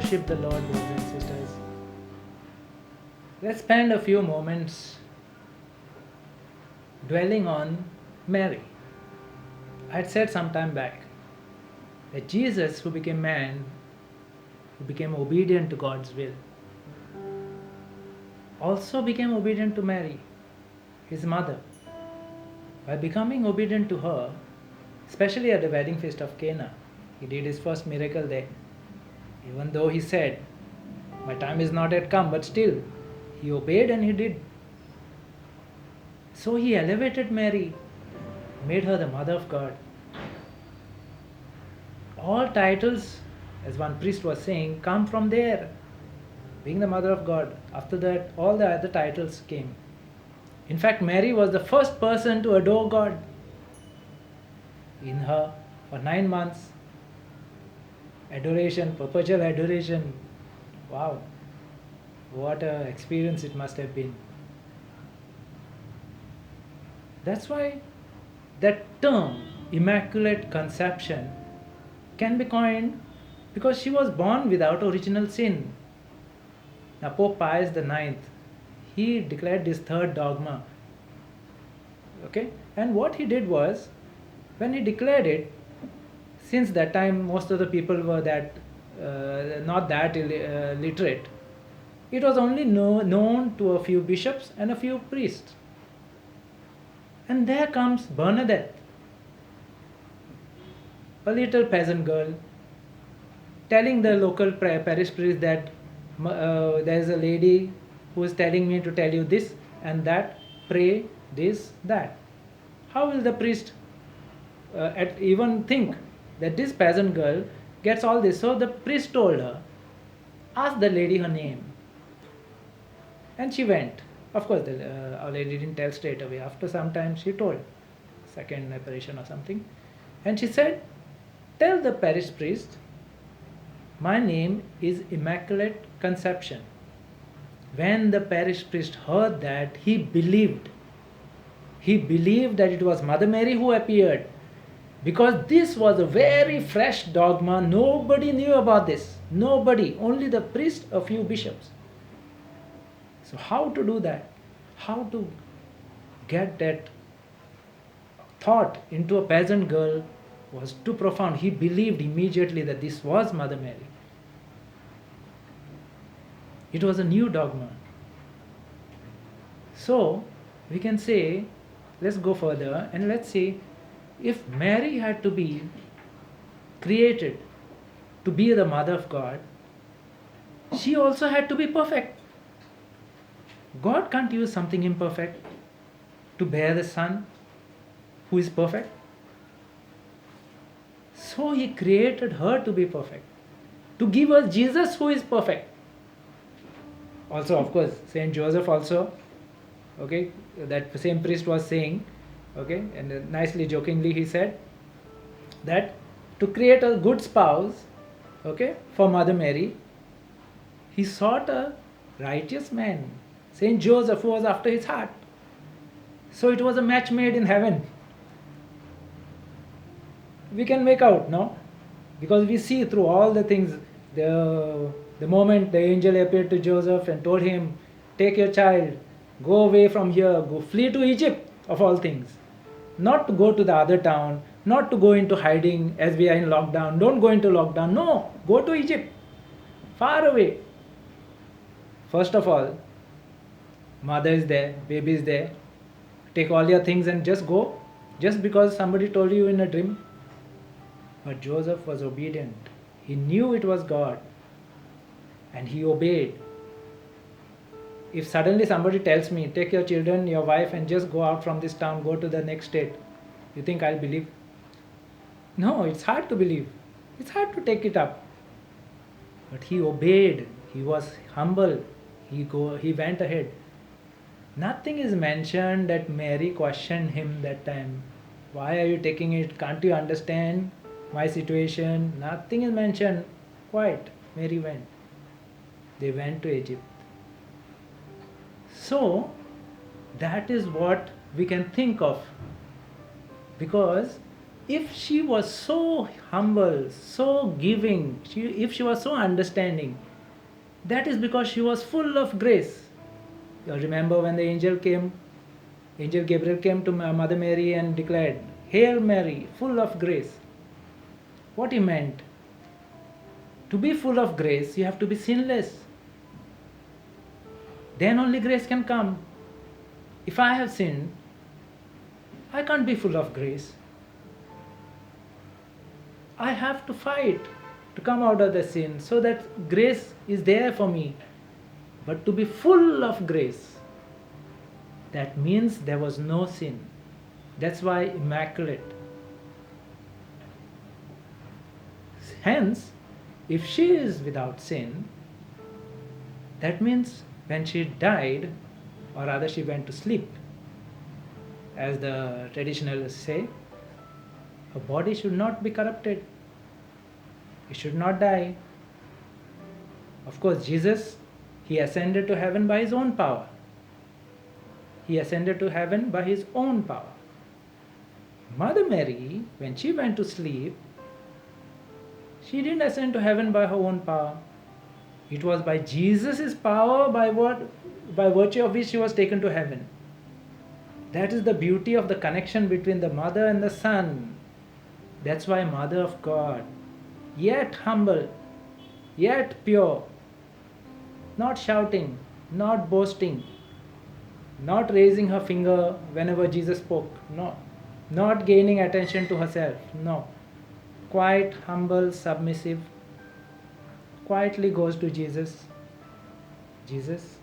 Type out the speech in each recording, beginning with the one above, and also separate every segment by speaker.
Speaker 1: worship the Lord, brothers and sisters, let's spend a few moments dwelling on Mary. I had said some time back that Jesus, who became man, who became obedient to God's will, also became obedient to Mary, his mother. By becoming obedient to her, especially at the wedding feast of Cana, he did his first miracle there. Even though he said, "My time is not yet come," but still, he obeyed and he did. So he elevated Mary, made her the mother of God. All titles, as one priest was saying, come from there, being the mother of God. After that, all the other titles came. In fact, Mary was the first person to adore God. In her, for 9 months, adoration, perpetual adoration. Wow, what an experience it must have been. That's why that term, Immaculate Conception, can be coined because she was born without original sin. Now, Pope Pius IX, he declared this third dogma. Okay? And what he did was, when he declared it, since that time most of the people were not that literate, it was only known to a few bishops and a few priests. And there comes Bernadette, a little peasant girl, telling the local parish priest that there is a lady who is telling me to tell you this and that, pray this, that. How will the priest even think that this peasant girl gets all this? So the priest told her, ask the lady her name. And she went. Of course, Our Lady didn't tell straight away. After some time, she told, second apparition or something. And she said, tell the parish priest, my name is Immaculate Conception. When the parish priest heard that, he believed. He believed that it was Mother Mary who appeared. Because this was a very fresh dogma. Nobody knew about this. Nobody. Only the priest, a few bishops. So how to do that? How to get that thought into a peasant girl was too profound. He believed immediately that this was Mother Mary. It was a new dogma. So we can say, let's go further and let's see, if Mary had to be created to be the mother of God, she also had to be perfect. God can't use something imperfect to bear the Son who is perfect. So he created her to be perfect, to give us Jesus who is perfect. Also, of course, Saint Joseph also, okay, that same priest was saying, okay, and nicely jokingly he said that to create a good spouse, okay, for Mother Mary, he sought a righteous man, Saint Joseph, who was after his heart. So it was a match made in heaven. We can make out, no? Because we see through all the things, the moment the angel appeared to Joseph and told him, take your child, go away from here, go flee to Egypt, of all things. Not to go to the other town, not to go into hiding as we are in lockdown. Don't go into lockdown. No, go to Egypt, far away. First of all, mother is there, baby is there. Take all your things and just go, just because somebody told you in a dream. But Joseph was obedient. He knew it was God and he obeyed. If suddenly somebody tells me, take your children, your wife and just go out from this town, go to the next state, you think I'll believe? No, it's hard to believe. It's hard to take it up. But he obeyed. He was humble. He went ahead. Nothing is mentioned that Mary questioned him that time. Why are you taking it? Can't you understand my situation? Nothing is mentioned. Quite. Mary went. They went to Egypt. So, that is what we can think of. Because if she was so humble, so giving, if she was so understanding, that is because she was full of grace. You remember when the angel Gabriel came to Mother Mary and declared, "Hail Mary, full of grace." What he meant? To be full of grace, you have to be sinless. Then only grace can come. If I have sinned, I can't be full of grace. I have to fight to come out of the sin so that grace is there for me. But to be full of grace, that means there was no sin. That's why immaculate. Hence, if she is without sin, that means when she died, or rather she went to sleep, as the traditionalists say, her body should not be corrupted. It should not die. Of course, Jesus, he ascended to heaven by his own power. He ascended to heaven by his own power. Mother Mary, when she went to sleep, she didn't ascend to heaven by her own power. It was by Jesus' power, by virtue of which she was taken to heaven. That is the beauty of the connection between the mother and the son. That's why Mother of God, yet humble, yet pure, not shouting, not boasting, not raising her finger whenever Jesus spoke, no, not gaining attention to herself, no. Quiet, humble, submissive, quietly goes to Jesus. Jesus,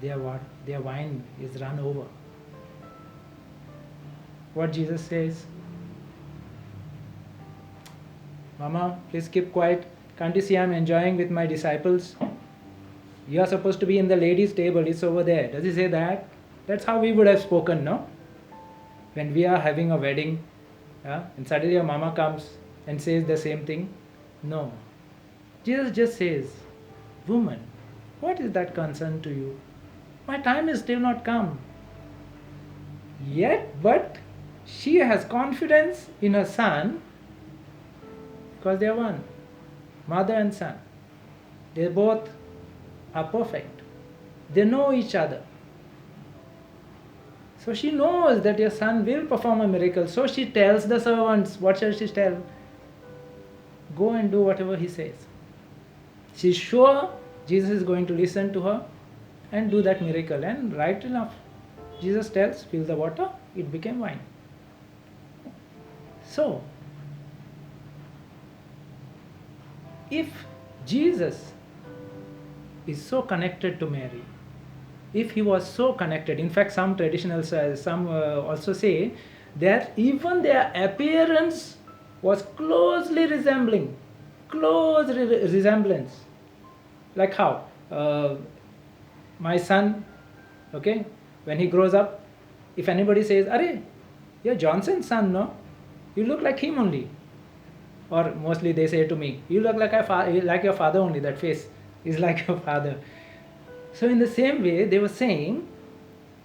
Speaker 1: their wine is run over. What Jesus says? Mama, please keep quiet. Can't you see I'm enjoying with my disciples? You are supposed to be in the ladies' table, it's over there. Does he say that? That's how we would have spoken, no? When we are having a wedding, and suddenly your mama comes and says the same thing. No. Jesus just says, woman, what is that concern to you? My time is still not come. Yet, but she has confidence in her son because they are one. Mother and son. They both are perfect. They know each other. So she knows that your son will perform a miracle. So she tells the servants, what shall she tell? Go and do whatever he says. She's sure Jesus is going to listen to her and do that miracle. And right enough, Jesus tells, fill the water, it became wine. So, if Jesus is so connected to Mary, if he was so connected, in fact some traditionals, some also say that even their appearance was closely resembling, resemblance. Like how? My son, okay, when he grows up, if anybody says, "Arey, you're Johnson's son, no? You look like him only." Or mostly they say to me, "You look like your father only, that face is like your father." So in the same way, they were saying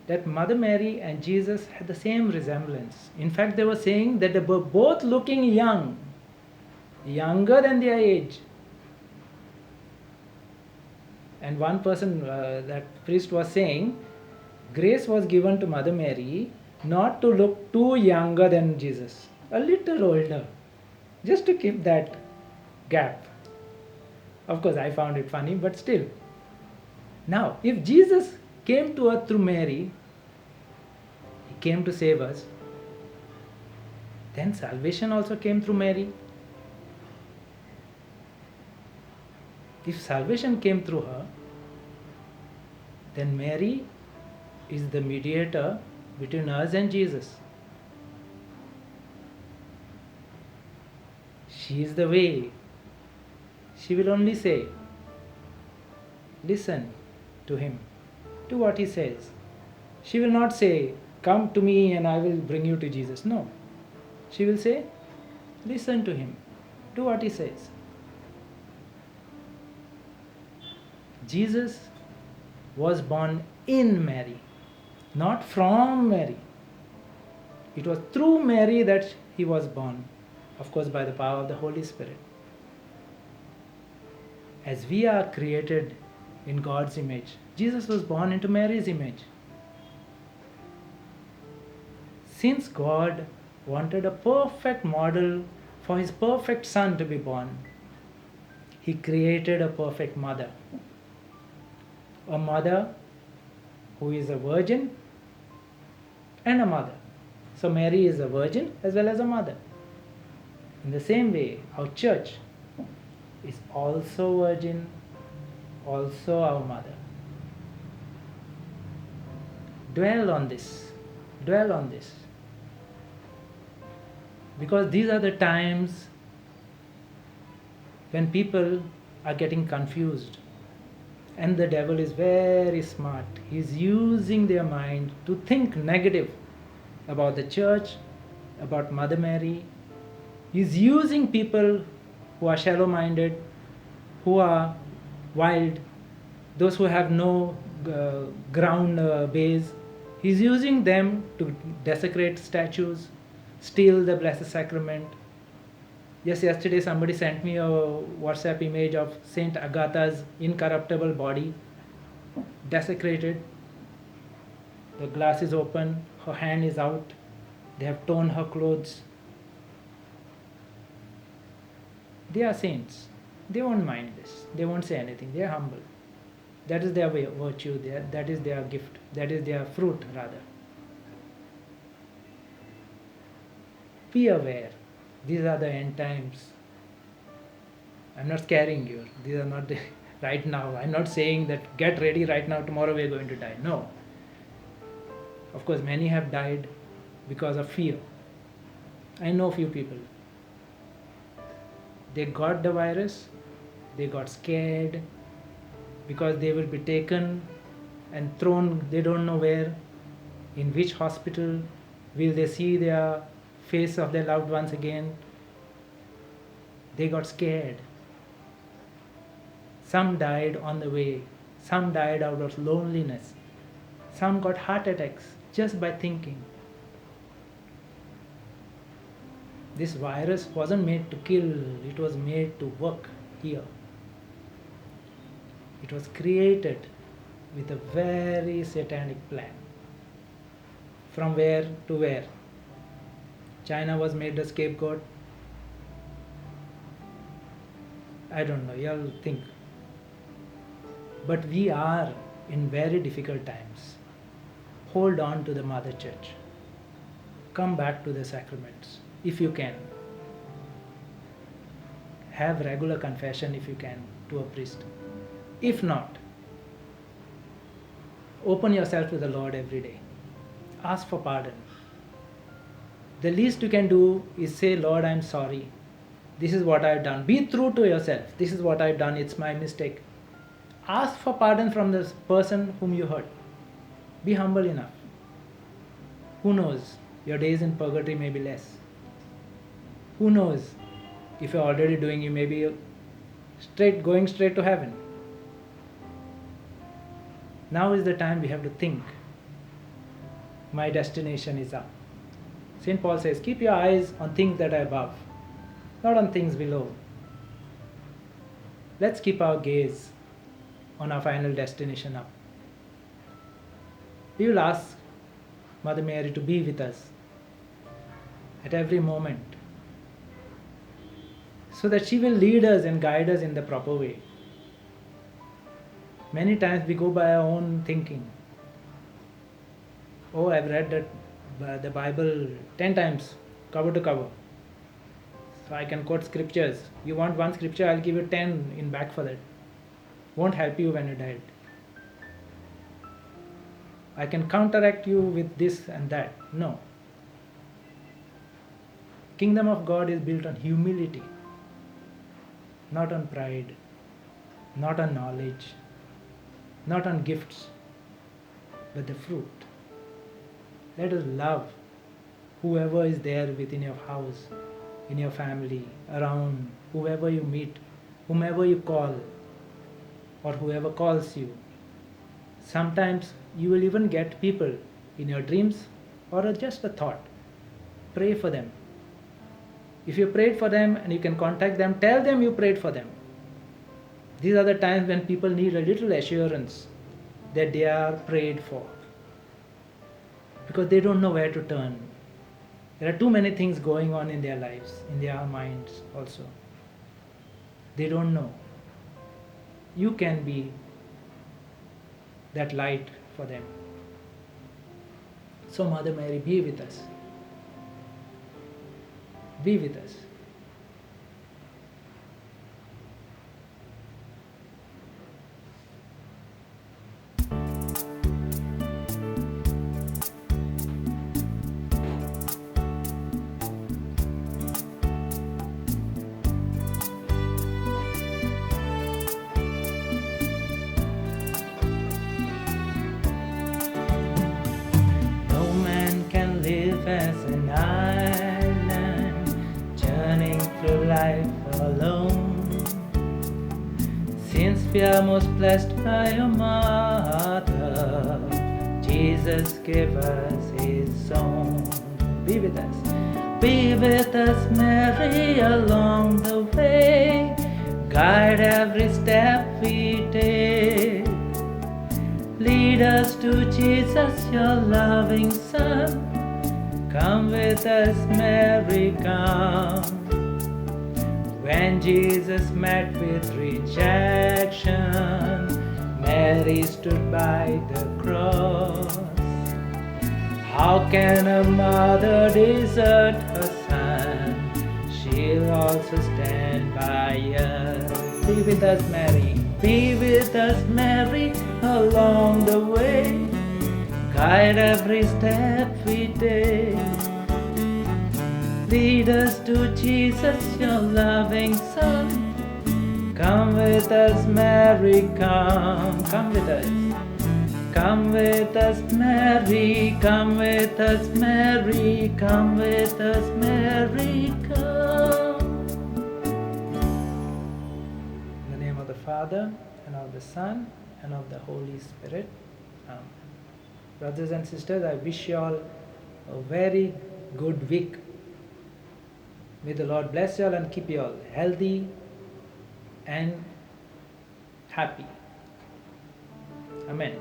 Speaker 1: that Mother Mary and Jesus had the same resemblance. In fact, they were saying that they were both looking young, younger than their age. And one person, that priest was saying, grace was given to Mother Mary not to look too younger than Jesus, a little older, just to keep that gap. Of course, I found it funny, but still. Now, if Jesus came to earth through Mary, he came to save us, then salvation also came through Mary. If salvation came through her, then Mary is the mediator between us and Jesus. She is the way. She will only say, listen to him, to what he says. She will not say, come to me and I will bring you to Jesus. No. She will say, listen to him, do what he says. Jesus was born in Mary, not from Mary. It was through Mary that he was born. of course by the power of the Holy Spirit. As we are created in God's image, Jesus was born into Mary's image. Since God wanted a perfect model for his perfect son to be born, he created a perfect mother. A mother who is a virgin and a mother. So Mary is a virgin as well as a mother. In the same way, our church is also virgin, also our mother. Dwell on this. Dwell on this. Because these are the times when people are getting confused. And the devil is very smart. He's using their mind to think negative about the church, about Mother Mary. He's using people who are shallow-minded, who are wild, those who have no ground base. He's using them to desecrate statues, steal the Blessed Sacrament. Yes, yesterday somebody sent me a WhatsApp image of Saint Agatha's incorruptible body, desecrated. The glass is open, her hand is out, they have torn her clothes. They are saints. They won't mind this. They won't say anything. They are humble. That is their virtue, that is their gift, that is their fruit rather. Be aware. These are the end times. I'm not scaring you. These are not the right now. I'm not saying that get ready right now, tomorrow we're going to die. No. Of course, many have died because of fear. I know few people. They got the virus, they got scared because they will be taken and thrown, they don't know where, in which hospital, will they see their face of their loved ones again. They got scared. Some died on the way, some died out of loneliness, some got heart attacks just by thinking. This virus wasn't made to kill, it was made to work here. It was created with a very satanic plan. From where to where? China was made the scapegoat. I don't know, you'll think. But we are in very difficult times. Hold on to the Mother Church. Come back to the sacraments if you can. Have regular confession if you can to a priest. If not, open yourself to the Lord every day. Ask for pardon. The least you can do is say, Lord, I'm sorry. This is what I've done. Be true to yourself. This is what I've done. It's my mistake. Ask for pardon from the person whom you hurt. Be humble enough. Who knows? Your days in purgatory may be less. Who knows? If you're already doing, you may be going straight to heaven. Now is the time we have to think. My destination is up. St. Paul says, keep your eyes on things that are above, not on things below. Let's keep our gaze on our final destination up. We will ask Mother Mary to be with us at every moment, so that she will lead us and guide us in the proper way. Many times we go by our own thinking. Oh, I've read the Bible 10 times, cover to cover. So I can quote scriptures. You want one scripture, I'll give you 10 in back for that. Won't help you when you die. I can counteract you with this and that. No. Kingdom of God is built on humility, not on pride, not on knowledge, not on gifts, but the fruit. Let us love whoever is there within your house, in your family, around, whoever you meet, whomever you call, or whoever calls you. Sometimes you will even get people in your dreams or just a thought. Pray for them. If you prayed for them and you can contact them, tell them you prayed for them. These are the times when people need a little assurance that they are prayed for, because they don't know where to turn. There are too many things going on in their lives, in their minds also. They don't know. You can be that light for them. So Mother Mary, be with us. Be with us. No man can live as an island, journeying through life alone. Since we are most blessed by your mother, Jesus gave us his own. Be with us. Be with us, Mary, along the way. Guide every step we take. Lead us to Jesus, your loving Son. Come with us, Mary, come. When Jesus met with rejection, Mary stood by the cross. How can a mother desert her son? She'll also stand by us. Be with us, Mary. Be with us, Mary, along the way. Guide every step we take. Lead us to Jesus, your loving Son. Come with us, Mary, come. Come with us. Come with us, Mary. Come with us, Mary. Come with us, Mary, come. In the name of the Father, and of the Son, and of the Holy Spirit. Amen. Brothers and sisters, I wish you all a very good week. May the Lord bless you all and keep you all healthy and happy. Amen.